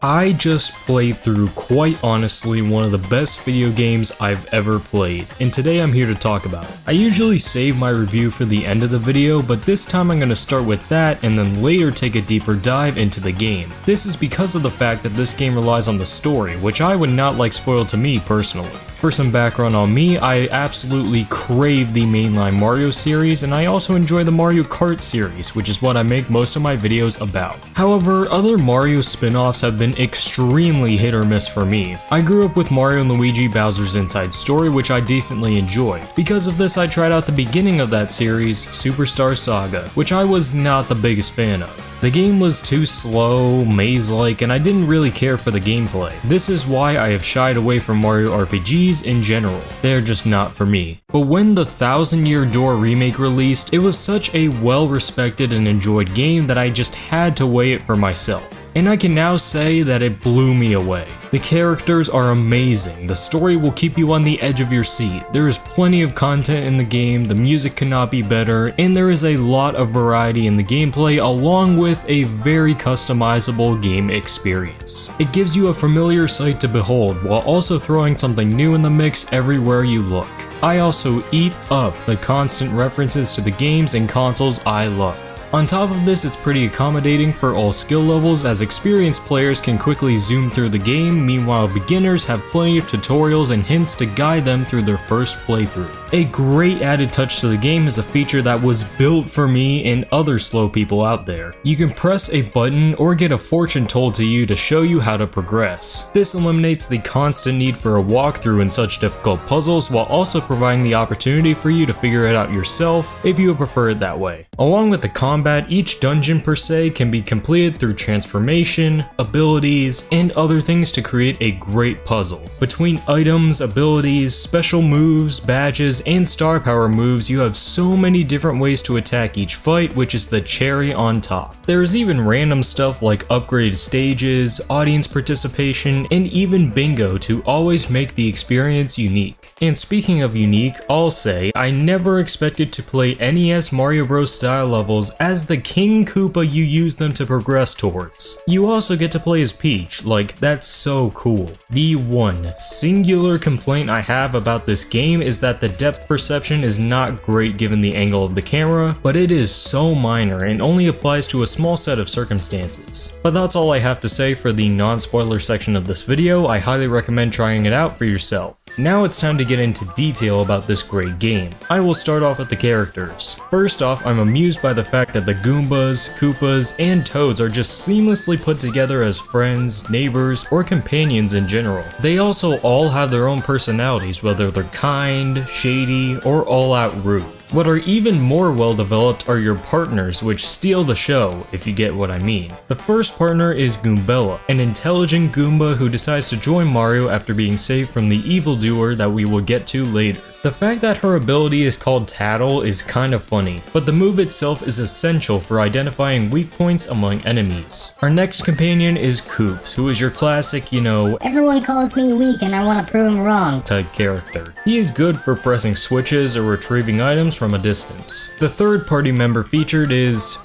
I just played through, quite honestly, one of the best video games I've ever played, and today I'm here to talk about it. I usually save my review for the end of the video, but this time I'm going to start with that and then later take a deeper dive into the game. This is because of the fact that this game relies on the story, which I would not like spoiled to me personally. For some background on me, I absolutely crave the mainline Mario series, and I also enjoy the Mario Kart series, which is what I make most of my videos about. However, other Mario spin-offs have been extremely hit or miss for me. I grew up with Mario & Luigi Bowser's Inside Story, which I decently enjoyed. Because of this, I tried out the beginning of that series, Superstar Saga, which I was not the biggest fan of. The game was too slow, maze-like, and I didn't really care for the gameplay. This is why I have shied away from Mario RPGs in general. They're just not for me. But when the Thousand Year Door remake released, it was such a well-respected and enjoyed game that I just had to weigh it for myself. And I can now say that it blew me away. The characters are amazing, the story will keep you on the edge of your seat, there is plenty of content in the game, the music cannot be better, and there is a lot of variety in the gameplay along with a very customizable game experience. It gives you a familiar sight to behold while also throwing something new in the mix everywhere you look. I also eat up the constant references to the games and consoles I love. On top of this, it's pretty accommodating for all skill levels, as experienced players can quickly zoom through the game, meanwhile beginners have plenty of tutorials and hints to guide them through their first playthrough. A great added touch to the game is a feature that was built for me and other slow people out there. You can press a button or get a fortune told to you to show you how to progress. This eliminates the constant need for a walkthrough in such difficult puzzles, while also providing the opportunity for you to figure it out yourself if you prefer it that way. Along with the combat, each dungeon per se can be completed through transformation, abilities, and other things to create a great puzzle. Between items, abilities, special moves, badges, and star power moves, you have so many different ways to attack each fight, which is the cherry on top. There is even random stuff like upgraded stages, audience participation, and even bingo to always make the experience unique. And speaking of unique, I'll say I never expected to play NES Mario Bros style levels as the King Koopa you use them to progress towards. You also get to play as Peach, like that's so cool. The one singular complaint I have about this game is that the depth perception is not great given the angle of the camera, but it is so minor and only applies to a small set of circumstances. But that's all I have to say for the non-spoiler section of this video. I highly recommend trying it out for yourself. Now it's time to get into detail about this great game. I will start off with the characters. First off, I'm amused by the fact that the Goombas, Koopas, and Toads are just seamlessly put together as friends, neighbors, or companions in general. They also all have their own personalities, whether they're kind, shady, or all-out rude. What are even more well developed are your partners, which steal the show, if you get what I mean. The first partner is Goombella, an intelligent Goomba who decides to join Mario after being saved from the evildoer that we will get to later. The fact that her ability is called Tattle is kind of funny, but the move itself is essential for identifying weak points among enemies. Our next companion is Koops, who is your classic, everyone calls me weak and I want to prove them wrong type character. He is good for pressing switches or retrieving items from a distance. The third party member featured is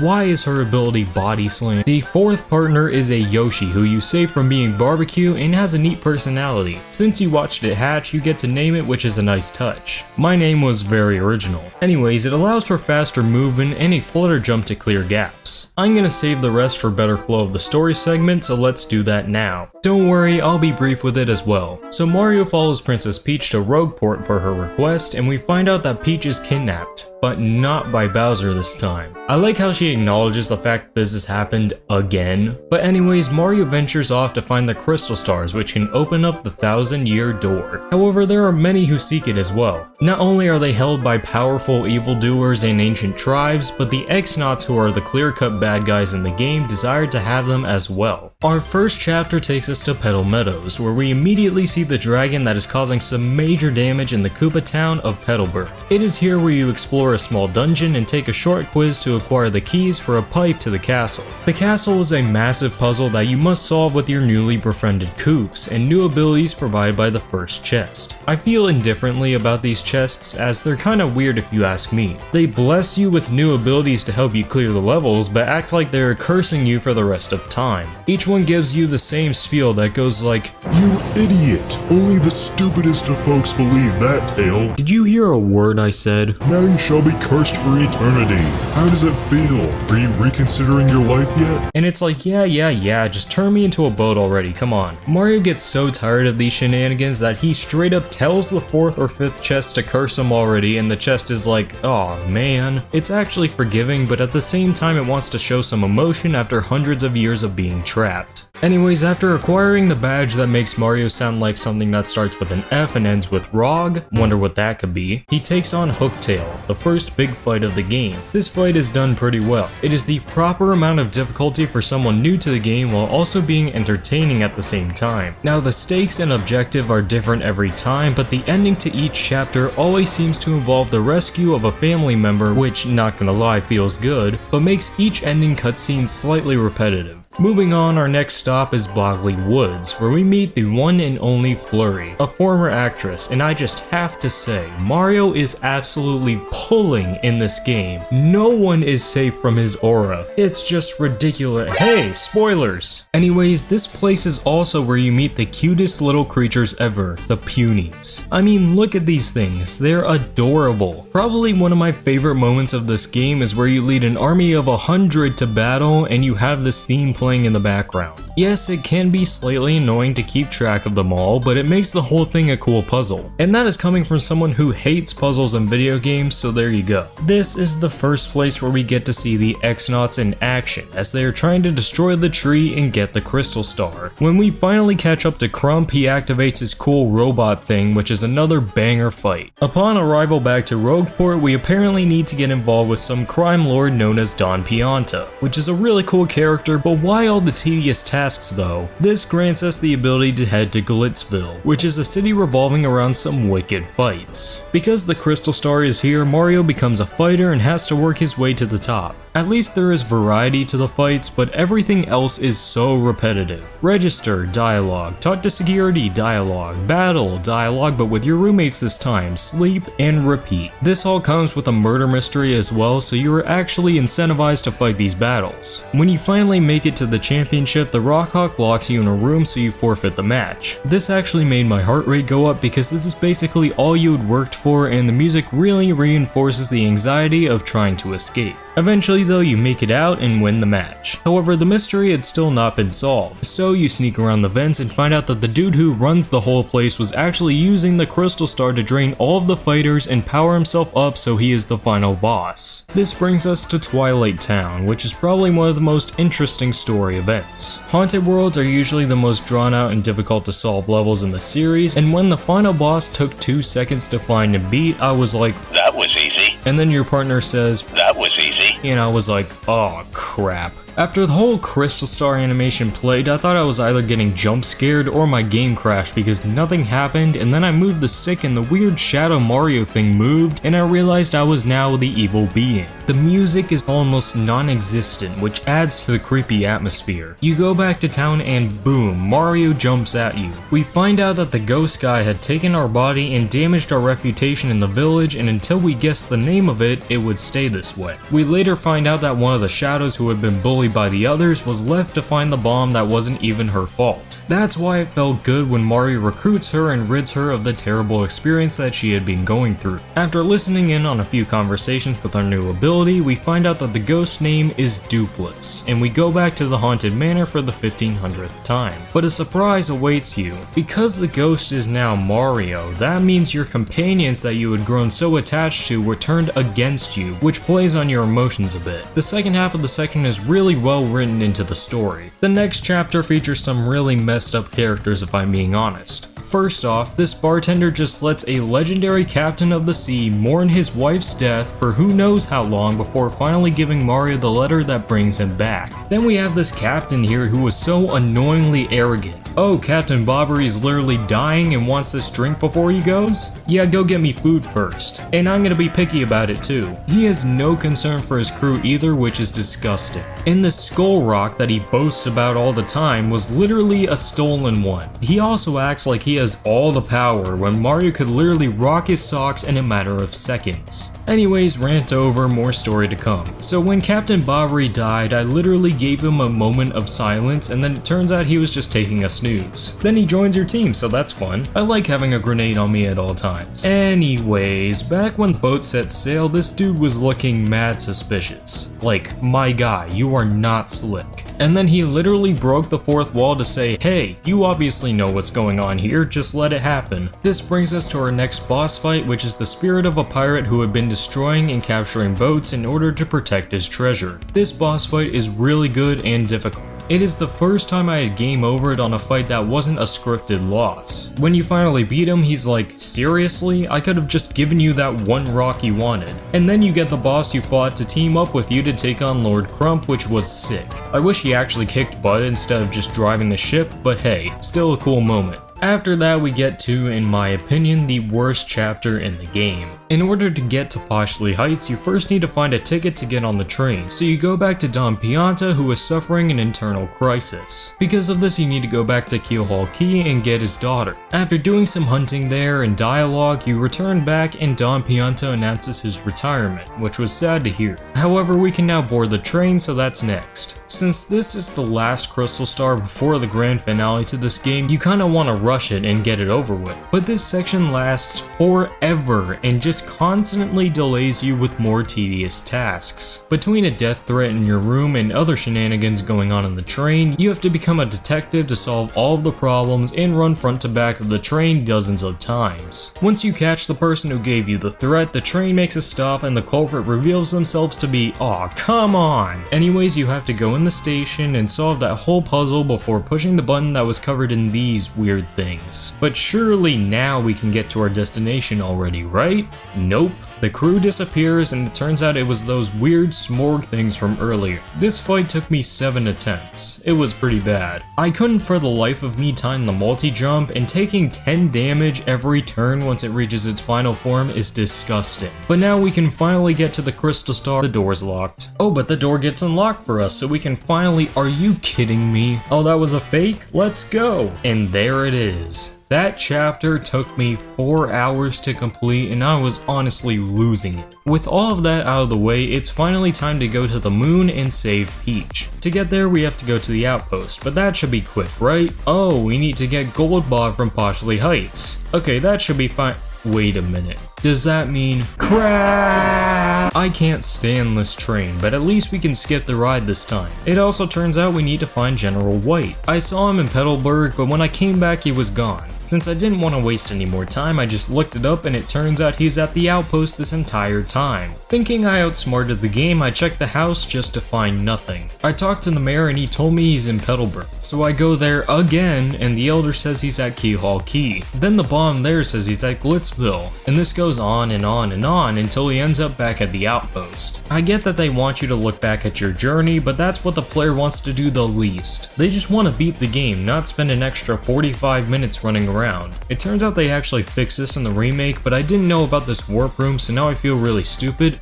why is her ability Body Slam? The fourth partner is a Yoshi who you save from being barbecue and has a neat personality. Since you watched it hatch, you get to name it, which is a nice touch. My name was very original. Anyways, it allows for faster movement and a flutter jump to clear gaps. I'm gonna save the rest for better flow of the story segment, so let's do that now. Don't worry, I'll be brief with it as well. So Mario follows Princess Peach to Rogueport per her request, and we find out that Peach is kidnapped, but not by Bowser this time. I like how she acknowledges the fact this has happened again. But anyways, Mario ventures off to find the Crystal Stars, which can open up the Thousand Year Door. However, there are many who seek it as well. Not only are they held by powerful evildoers and ancient tribes, but the X-Nauts, who are the clear-cut bad guys in the game, desire to have them as well. Our first chapter takes us to Petal Meadows, where we immediately see the dragon that is causing some major damage in the Koopa town of Petalburg. It is here where you explore a small dungeon and take a short quiz to acquire the keys for a pipe to the castle. The castle is a massive puzzle that you must solve with your newly befriended Koops, and new abilities provided by the first chest. I feel indifferently about these chests as they're kinda weird if you ask me. They bless you with new abilities to help you clear the levels, but act like they're cursing you for the rest of time. Each one gives you the same spiel that goes like, "You idiot! Only the stupidest of folks believe that tale. did you hear a word I said? Now you shall be cursed for eternity. How does it feel? Are you reconsidering your life yet?" And it's like, yeah, just turn me into a boat already, come on. Mario gets so tired of these shenanigans that he straight up tells the 4th or 5th chest to curse him already, and the chest is like, aw man. It's actually forgiving, but at the same time it wants to show some emotion after hundreds of years of being trapped. Anyways, after acquiring the badge that makes Mario sound like something that starts with an F and ends with ROG, wonder what that could be, he takes on Hooktail, the first big fight of the game. This fight is done pretty well. It is the proper amount of difficulty for someone new to the game while also being entertaining at the same time. Now the stakes and objective are different every time, but the ending to each chapter always seems to involve the rescue of a family member, which, not gonna lie, feels good, but makes each ending cutscene slightly repetitive. Moving on, our next stop is Bogley Woods, where we meet the one and only Flurry, a former actress, and I just have to say, Mario is absolutely pulling in this game. No one is safe from his aura. It's just ridiculous. Hey, spoilers! Anyways, this place is also where you meet the cutest little creatures ever, the Punies. I mean, look at these things, they're adorable. Probably one of my favorite moments of this game is where you lead an army of 100 to battle and you have this theme playing in the background. Yes, it can be slightly annoying to keep track of them all, but it makes the whole thing a cool puzzle. And that is coming from someone who hates puzzles in video games, so there you go. This is the first place where we get to see the X-Nauts in action, as they are trying to destroy the tree and get the Crystal Star. When we finally catch up to Crump, he activates his cool robot thing, which is another banger fight. Upon arrival back to Rogueport, we apparently need to get involved with some crime lord known as Don Pianta, which is a really cool character, but why all the tedious tasks though? This grants us the ability to head to Glitzville, which is a city revolving around some wicked fights. Because the Crystal Star is here, Mario becomes a fighter and has to work his way to the top. At least there is variety to the fights, but everything else is so repetitive. Register, dialogue, talk to security, dialogue, battle, dialogue, but with your roommates this time, sleep, and repeat. This all comes with a murder mystery as well, so you are actually incentivized to fight these battles. When you finally make it to the championship, the Rockhawk locks you in a room so you forfeit the match. This actually made my heart rate go up because this is basically all you had worked for, and the music really reinforces the anxiety of trying to escape. Eventually though, you make it out and win the match. However, the mystery had still not been solved, so you sneak around the vents and find out that the dude who runs the whole place was actually using the Crystal Star to drain all of the fighters and power himself up so he is the final boss. This brings us to Twilight Town, which is probably one of the most interesting story events. Haunted worlds are usually the most drawn out and difficult to solve levels in the series, and when the final boss took 2 seconds to find and beat, I was like, that was easy. And then your partner says, that was easy. And I was like, oh crap. After the whole Crystal Star animation played, I thought I was either getting jump scared or my game crashed because nothing happened, and then I moved the stick and the weird Shadow Mario thing moved, and I realized I was now the evil being. The music is almost non-existent, which adds to the creepy atmosphere. You go back to town and boom, Mario jumps at you. We find out that the ghost guy had taken our body and damaged our reputation in the village, and until we guessed the name of it, it would stay this way. We later find out that one of the shadows who had been bullied by the others was left to find the bomb that wasn't even her fault. That's why it felt good when Mario recruits her and rids her of the terrible experience that she had been going through. After listening in on a few conversations with our new ability, we find out that the ghost's name is Dupless, and we go back to the haunted manor for the 1500th time. But a surprise awaits you. Because the ghost is now Mario, that means your companions that you had grown so attached to were turned against you, which plays on your emotions a bit. The second half of the section is really well written into the story. The next chapter features some really messed up characters if I'm being honest. First off, this bartender just lets a legendary captain of the sea mourn his wife's death for who knows how long before finally giving Mario the letter that brings him back. Then we have this captain here who was so annoyingly arrogant. Oh, Captain Bobbery is literally dying and wants this drink before he goes? Yeah, go get me food first. And I'm gonna be picky about it too. He has no concern for his crew either, which is disgusting. And the skull rock that he boasts about all the time was literally a stolen one. He also acts like he has all the power when Mario could literally rock his socks in a matter of seconds. Anyways, rant over, more story to come. So when Captain Bobbery died, I literally gave him a moment of silence, and then it turns out he was just taking a snooze. Then he joins your team, so that's fun. I like having a grenade on me at all times. Anyways, back when the boat set sail, this dude was looking mad suspicious. Like, my guy, you are not slick. And then he literally broke the fourth wall to say, hey, you obviously know what's going on here, just let it happen. This brings us to our next boss fight, which is the spirit of a pirate who had been destroying and capturing boats in order to protect his treasure. This boss fight is really good and difficult. It is the first time I had game overed on a fight that wasn't a scripted loss. When you finally beat him, he's like, seriously? I could have just given you that one rock you wanted. And then you get the boss you fought to team up with you to take on Lord Crump, which was sick. I wish he actually kicked butt instead of just driving the ship, but hey, still a cool moment. After that, we get to, in my opinion, the worst chapter in the game. In order to get to Poshley Heights, you first need to find a ticket to get on the train, so you go back to Don Pianta, who is suffering an internal crisis. Because of this, you need to go back to Keelhaul Key and get his daughter. After doing some hunting there and dialogue, you return back and Don Pianta announces his retirement, which was sad to hear. However, we can now board the train, so that's next. Since this is the last Crystal Star before the grand finale to this game, you kinda wanna rush it and get it over with. But this section lasts forever and just constantly delays you with more tedious tasks. Between a death threat in your room and other shenanigans going on in the train, you have to become a detective to solve all of the problems and run front to back of the train dozens of times. Once you catch the person who gave you the threat, the train makes a stop and the culprit reveals themselves to be, aw, come on! Anyways, you have to go in the station and solve that whole puzzle before pushing the button that was covered in these weird things. But surely now we can get to our destination already, right? Nope. The crew disappears and it turns out it was those weird smorg things from earlier. This fight took me 7 attempts. It was pretty bad. I couldn't for the life of me time the multi-jump, and taking 10 damage every turn once it reaches its final form is disgusting. But now we can finally get to the Crystal Star. The door's locked. Oh, but the door gets unlocked for us so we can finally— are you kidding me? Oh, that was a fake? Let's go! And there it is. That chapter took me 4 hours to complete and I was honestly losing it. With all of that out of the way, it's finally time to go to the moon and save Peach. To get there, we have to go to the outpost, but that should be quick, right? Oh, we need to get Gold Bob from Poshley Heights. Okay, that should be fine. Wait a minute. Does that mean crap? I can't stand this train, but at least we can skip the ride this time. It also turns out we need to find General White. I saw him in Petalburg, but when I came back he was gone. Since I didn't want to waste any more time, I just looked it up and it turns out he's at the outpost this entire time. Thinking I outsmarted the game, I checked the house just to find nothing. I talked to the mayor and he told me he's in Petalburg. So I go there again and the elder says he's at Keelhaul Key. Then the bomb there says he's at Glitzville. And this goes on and on and on until he ends up back at the outpost. I get that they want you to look back at your journey, but that's what the player wants to do the least. They just want to beat the game, not spend an extra 45 minutes running around. It turns out they actually fixed this in the remake, but I didn't know about this warp room, so now I feel really stupid.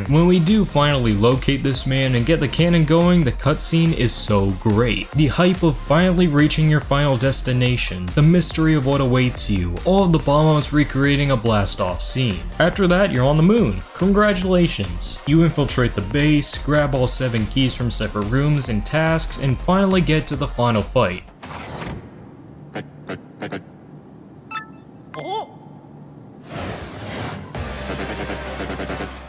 When we do finally locate this man and get the cannon going, the cutscene is so great. The hype of finally reaching your final destination, the mystery of what awaits you, all of the bombs recreating a blast-off scene. After that, you're on the moon. Congratulations! You infiltrate the base, grab all 7 keys from separate rooms and tasks, and finally get to the final fight.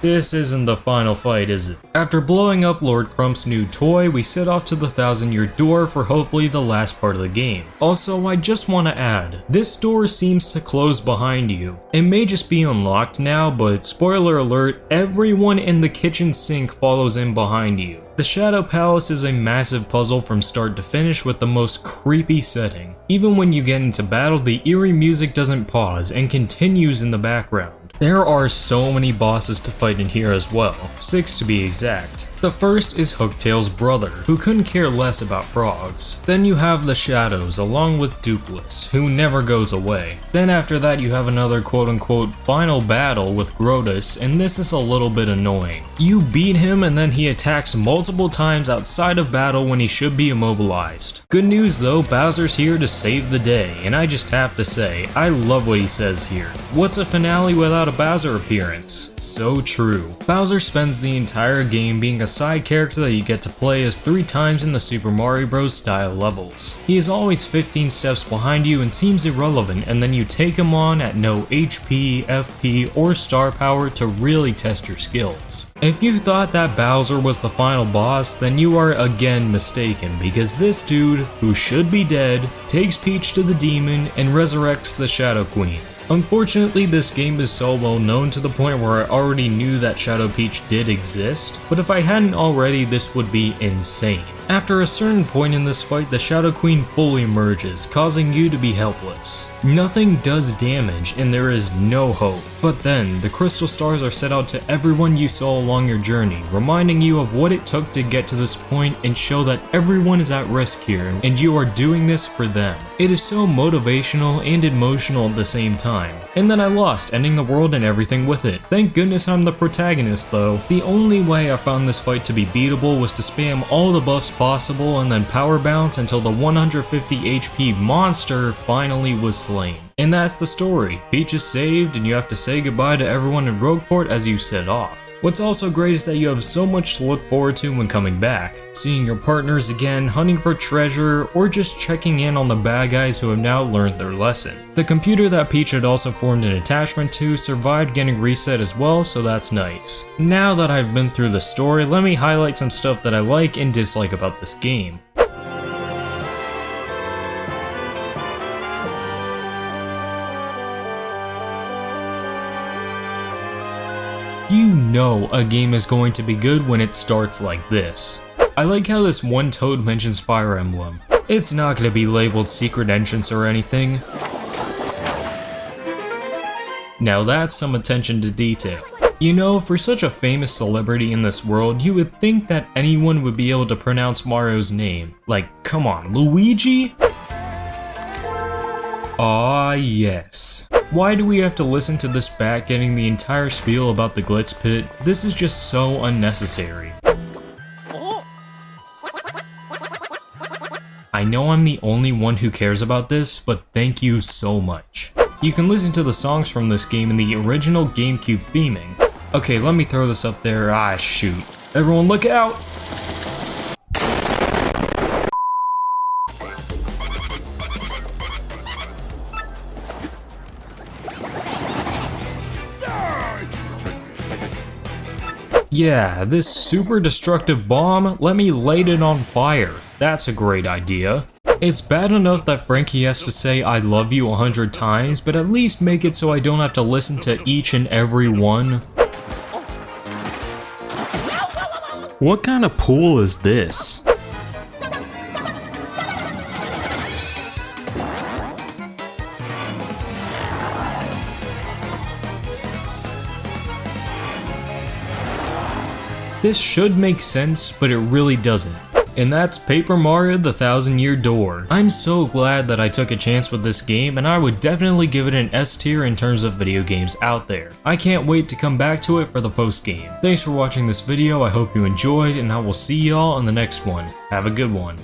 This isn't the final fight, is it? After blowing up Lord Crump's new toy, we set off to the 1000-year door for hopefully the last part of the game. Also, I just want to add, this door seems to close behind you. It may just be unlocked now, but spoiler alert, everyone in the kitchen sink follows in behind you. The Shadow Palace is a massive puzzle from start to finish with the most creepy setting. Even when you get into battle, the eerie music doesn't pause and continues in the background. There are so many bosses to fight in here as well, 6 to be exact. The first is Hooktail's brother, who couldn't care less about frogs. Then you have the Shadows along with Dupless, who never goes away. Then after that you have another quote-unquote final battle with Grotus, and this is a little bit annoying. You beat him and then he attacks multiple times outside of battle when he should be immobilized. Good news though, Bowser's here to save the day, and I just have to say, I love what he says here. What's a finale without a Bowser appearance? So true. Bowser spends the entire game being a side character that you get to play as 3 times in the Super Mario Bros. Style levels. He is always 15 steps behind you and seems irrelevant, and then you take him on at no HP, FP, or star power to really test your skills. If you thought that Bowser was the final boss, then you are again mistaken, because this dude, who should be dead, takes Peach to the demon and resurrects the Shadow Queen. Unfortunately, this game is so well known to the point where I already knew that Shadow Peach did exist, but if I hadn't already, this would be insane. After a certain point in this fight, the Shadow Queen fully emerges, causing you to be helpless. Nothing does damage, and there is no hope. But then, the crystal stars are set out to everyone you saw along your journey, reminding you of what it took to get to this point and show that everyone is at risk here, and you are doing this for them. It is so motivational and emotional at the same time. And then I lost, ending the world and everything with it. Thank goodness I'm the protagonist though. The only way I found this fight to be beatable was to spam all the buffs possible and then power bounce until the 150 HP monster finally was slain. And that's the story. Peach is saved and you have to say goodbye to everyone in Rogueport as you set off. What's also great is that you have so much to look forward to when coming back. Seeing your partners again, hunting for treasure, or just checking in on the bad guys who have now learned their lesson. The computer that Peach had also formed an attachment to survived getting reset as well, so that's nice. Now that I've been through the story, let me highlight some stuff that I like and dislike about this game. You know a game is going to be good when it starts like this. I like how this one toad mentions Fire Emblem. It's not going to be labeled secret entrance or anything. Now that's some attention to detail. You know, for such a famous celebrity in this world, you would think that anyone would be able to pronounce Mario's name. Like, come on, Luigi? Ah, yes. Why do we have to listen to this bat getting the entire spiel about the Glitz Pit? This is just so unnecessary. I know I'm the only one who cares about this, but thank you so much. You can listen to the songs from this game in the original GameCube theming. Okay, let me throw this up there. Ah, shoot. Everyone look out! Yeah, this super destructive bomb, let me light it on fire. That's a great idea. It's bad enough that Frankie has to say I love you 100 times, but at least make it so I don't have to listen to each and every one. What kind of pool is this? This should make sense, but it really doesn't. And that's Paper Mario: The Thousand-Year Door. I'm so glad that I took a chance with this game, and I would definitely give it an S tier in terms of video games out there. I can't wait to come back to it for the post-game. Thanks for watching this video, I hope you enjoyed, and I will see y'all in the next one. Have a good one.